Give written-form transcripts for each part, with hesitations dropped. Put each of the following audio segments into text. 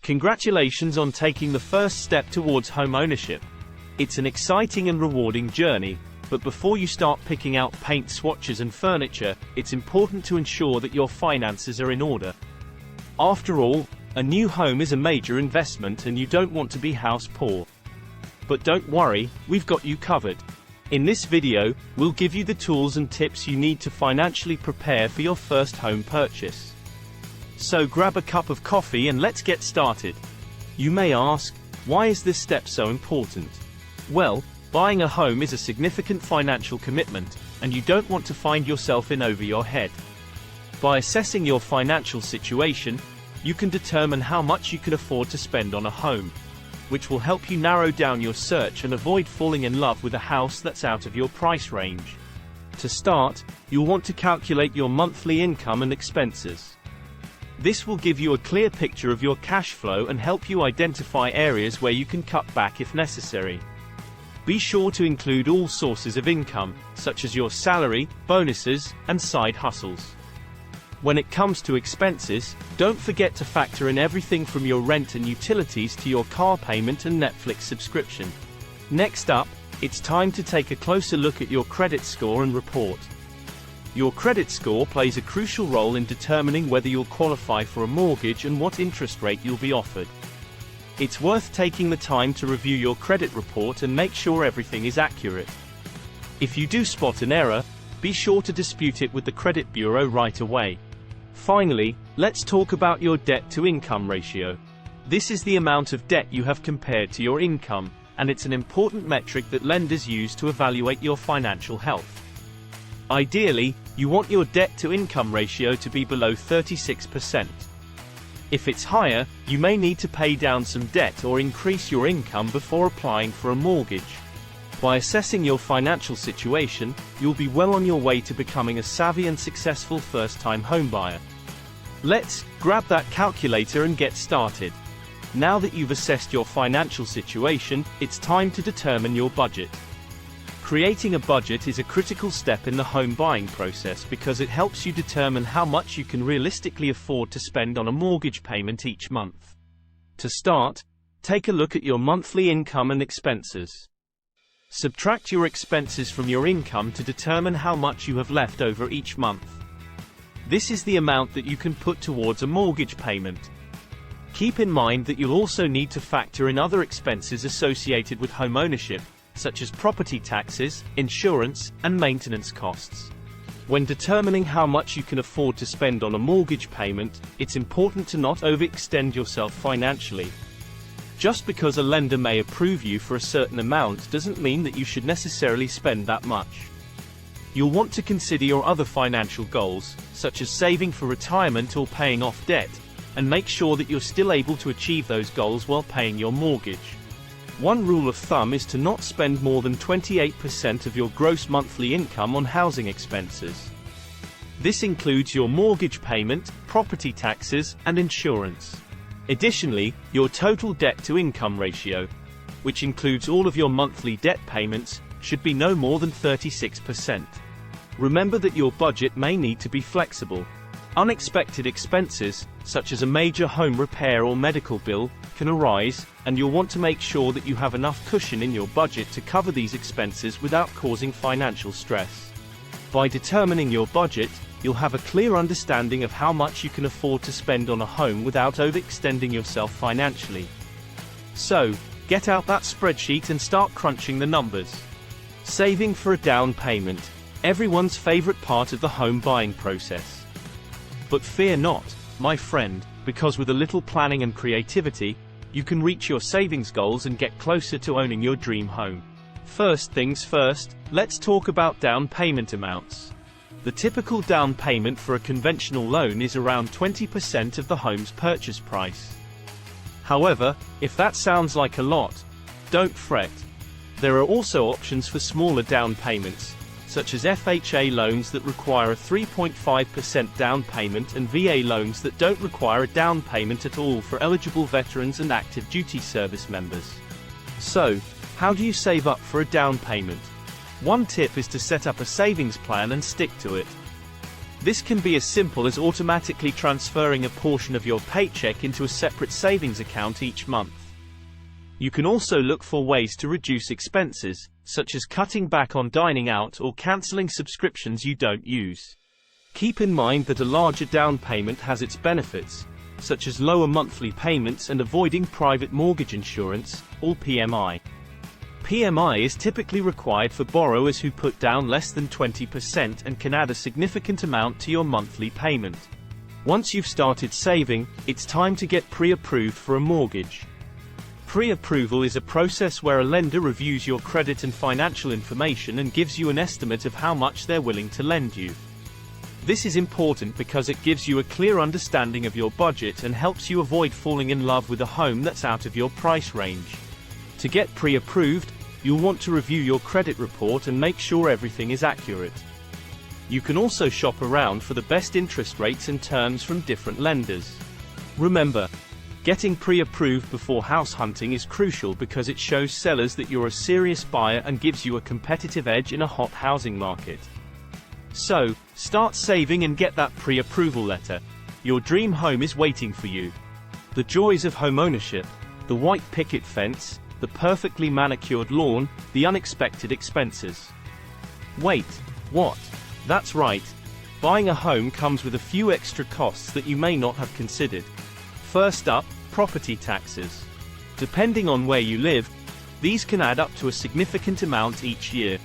Congratulations on taking the first step towards home ownership. It's an exciting and rewarding journey, but before you start picking out paint swatches and furniture, it's important to ensure that your finances are in order. After all, a new home is a major investment and you don't want to be house poor. But don't worry, we've got you covered. In this video, we'll give you the tools and tips you need to financially prepare for your first home purchase. So grab a cup of coffee and let's get started. You may ask, why is this step so important? Well, buying a home is a significant financial commitment, and you don't want to find yourself in over your head. By assessing your financial situation, you can determine how much you can afford to spend on a home, which will help you narrow down your search and avoid falling in love with a house that's out of your price range. To start, you'll want to calculate your monthly income and expenses. This will give you a clear picture of your cash flow and help you identify areas where you can cut back if necessary. Be sure to include all sources of income, such as your salary, bonuses, and side hustles. When it comes to expenses, don't forget to factor in everything from your rent and utilities to your car payment and Netflix subscription. Next up, it's time to take a closer look at your credit score and report. Your credit score plays a crucial role in determining whether you'll qualify for a mortgage and what interest rate you'll be offered. It's worth taking the time to review your credit report and make sure everything is accurate. If you do spot an error, be sure to dispute it with the credit bureau right away. Finally, let's talk about your debt-to-income ratio. This is the amount of debt you have compared to your income, and it's an important metric that lenders use to evaluate your financial health. Ideally, you want your debt-to-income ratio to be below 36%. If it's higher, you may need to pay down some debt or increase your income before applying for a mortgage. By assessing your financial situation, you'll be well on your way to becoming a savvy and successful first-time homebuyer. Let's grab that calculator and get started. Now that you've assessed your financial situation, it's time to determine your budget. Creating a budget is a critical step in the home buying process because it helps you determine how much you can realistically afford to spend on a mortgage payment each month. To start, take a look at your monthly income and expenses. Subtract your expenses from your income to determine how much you have left over each month. This is the amount that you can put towards a mortgage payment. Keep in mind that you'll also need to factor in other expenses associated with home ownership, such as property taxes, insurance, and maintenance costs. When determining how much you can afford to spend on a mortgage payment, it's important to not overextend yourself financially. Just because a lender may approve you for a certain amount doesn't mean that you should necessarily spend that much. You'll want to consider your other financial goals, such as saving for retirement or paying off debt, and make sure that you're still able to achieve those goals while paying your mortgage. One rule of thumb is to not spend more than 28% of your gross monthly income on housing expenses. This includes your mortgage payment, property taxes, and insurance. Additionally, your total debt-to-income ratio, which includes all of your monthly debt payments, should be no more than 36%. Remember that your budget may need to be flexible. Unexpected expenses, such as a major home repair or medical bill, can arise, and you'll want to make sure that you have enough cushion in your budget to cover these expenses without causing financial stress. By determining your budget, you'll have a clear understanding of how much you can afford to spend on a home without overextending yourself financially. So, get out that spreadsheet and start crunching the numbers. Saving for a down payment, everyone's favorite part of the home buying process. But fear not, my friend, because with a little planning and creativity, you can reach your savings goals and get closer to owning your dream home. First things first, let's talk about down payment amounts. The typical down payment for a conventional loan is around 20% of the home's purchase price. However, if that sounds like a lot, don't fret. There are also options for smaller down payments, such as FHA loans that require a 3.5% down payment and VA loans that don't require a down payment at all for eligible veterans and active duty service members. So, how do you save up for a down payment? One tip is to set up a savings plan and stick to it. This can be as simple as automatically transferring a portion of your paycheck into a separate savings account each month. You can also look for ways to reduce expenses, such as cutting back on dining out or canceling subscriptions you don't use. Keep in mind that a larger down payment has its benefits, such as lower monthly payments and avoiding private mortgage insurance, or PMI. PMI is typically required for borrowers who put down less than 20% and can add a significant amount to your monthly payment. Once you've started saving, it's time to get pre-approved for a mortgage. Pre-approval is a process where a lender reviews your credit and financial information and gives you an estimate of how much they're willing to lend you. This is important because it gives you a clear understanding of your budget and helps you avoid falling in love with a home that's out of your price range. To get pre-approved, you'll want to review your credit report and make sure everything is accurate. You can also shop around for the best interest rates and terms from different lenders. Remember, getting pre-approved before house hunting is crucial because it shows sellers that you're a serious buyer and gives you a competitive edge in a hot housing market. So, start saving and get that pre-approval letter. Your dream home is waiting for you. The joys of homeownership, the white picket fence, the perfectly manicured lawn, the unexpected expenses. Wait, what? That's right. Buying a home comes with a few extra costs that you may not have considered. First up, property taxes. Depending on where you live, these can add up to a significant amount each year.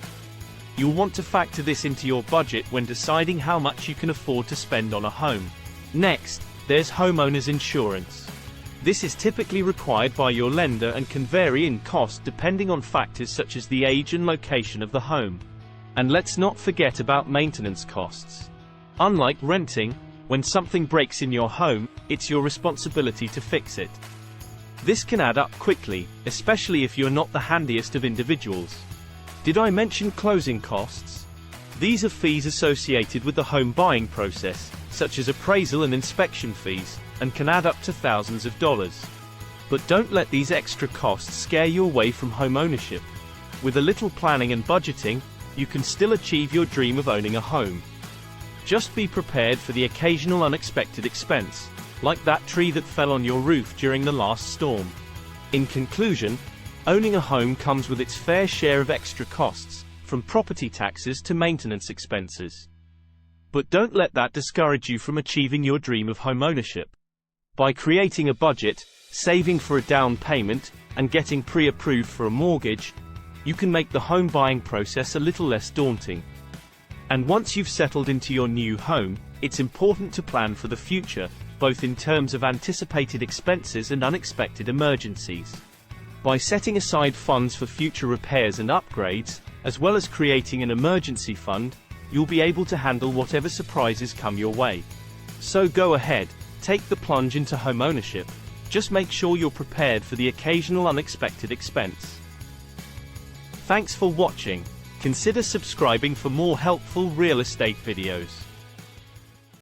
You'll want to factor this into your budget when deciding how much you can afford to spend on a home. Next, there's homeowners insurance. This is typically required by your lender and can vary in cost depending on factors such as the age and location of the home. And let's not forget about maintenance costs. Unlike renting, when something breaks in your home, it's your responsibility to fix it. This can add up quickly, especially if you're not the handiest of individuals. Did I mention closing costs? These are fees associated with the home buying process, such as appraisal and inspection fees, and can add up to thousands of dollars. But don't let these extra costs scare you away from home ownership. With a little planning and budgeting, you can still achieve your dream of owning a home. Just be prepared for the occasional unexpected expense, like that tree that fell on your roof during the last storm. In conclusion, owning a home comes with its fair share of extra costs, from property taxes to maintenance expenses. But don't let that discourage you from achieving your dream of homeownership. By creating a budget, saving for a down payment, and getting pre-approved for a mortgage, you can make the home buying process a little less daunting. And once you've settled into your new home, it's important to plan for the future, both in terms of anticipated expenses and unexpected emergencies. By setting aside funds for future repairs and upgrades, as well as creating an emergency fund, you'll be able to handle whatever surprises come your way. So go ahead, take the plunge into homeownership. Just make sure you're prepared for the occasional unexpected expense. Thanks for watching. Consider subscribing for more helpful real estate videos.